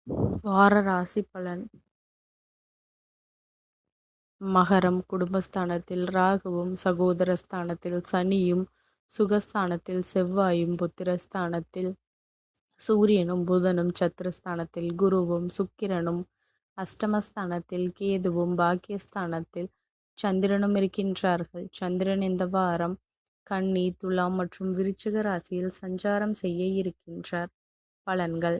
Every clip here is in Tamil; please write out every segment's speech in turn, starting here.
வார ராசி பலன். மகரம் குடும்பஸ்தானத்தில் ராகுவும், சகோதரஸ்தானத்தில் சனியும், சுகஸ்தானத்தில் செவ்வாயும், புத்திரஸ்தானத்தில் சூரியனும், புதனும், சத்துருஸ்தானத்தில் குருவும், சுக்கிரனும், அஷ்டமஸ்தானத்தில் கேதுவும், பாக்கியஸ்தானத்தில் சந்திரனும் இருக்கின்றார்கள். சந்திரன் இந்த வாரம் கன்னி, துலாம் மற்றும் விருச்சிக ராசியில் சஞ்சாரம் செய்ய இருக்கின்றார். பலன்கள்.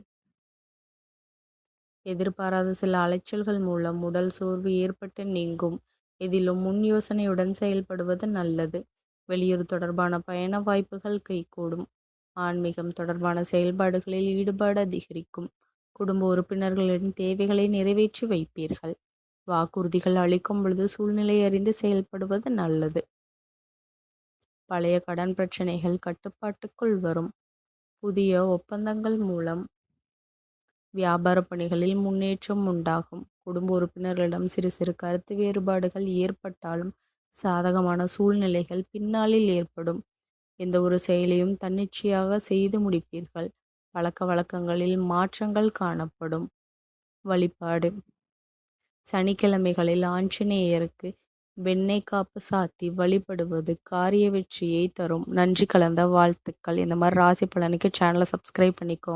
எதிர்பாராத சில அலைச்சல்கள் மூலம் உடல் சோர்வு ஏற்பட்டு நீங்கும். இதிலும் முன் யோசனையுடன் செயல்படுவது நல்லது. வெளியூர் தொடர்பான பயண வாய்ப்புகள் கைகூடும். ஆன்மீகம் தொடர்பான செயல்பாடுகளில் ஈடுபாடு அதிகரிக்கும். குடும்ப உறுப்பினர்களின் தேவைகளை நிறைவேற்றி வைப்பீர்கள். வாக்குறுதிகள் அளிக்கும் பொழுது சூழ்நிலை அறிந்து செயல்படுவது நல்லது. பழைய கடன் பிரச்சனைகள் கட்டுப்பாட்டுக்குள் வரும். புதிய ஒப்பந்தங்கள் மூலம் வியாபார பணிகளில் முன்னேற்றம் உண்டாகும். குடும்ப உறுப்பினர்களிடம் சிறு சிறு கருத்து வேறுபாடுகள் ஏற்பட்டாலும் சாதகமான சூழ்நிலைகள் பின்னாளில் ஏற்படும். எந்த ஒரு செயலையும் தன்னிச்சையாக செய்து முடிப்பீர்கள். பழக்க வழக்கங்களில் மாற்றங்கள் காணப்படும். வழிபாடு. சனிக்கிழமைகளில் ஆஞ்சநேயருக்கு வெண்ணெய் காப்பு சாத்தி வழிபடுவது காரிய வெற்றியை தரும். நன்றி கலந்த வாழ்த்துக்கள். இந்த மாதிரி ராசி பலனுக்கு சேனலை சப்ஸ்கிரைப் பண்ணிக்கோ.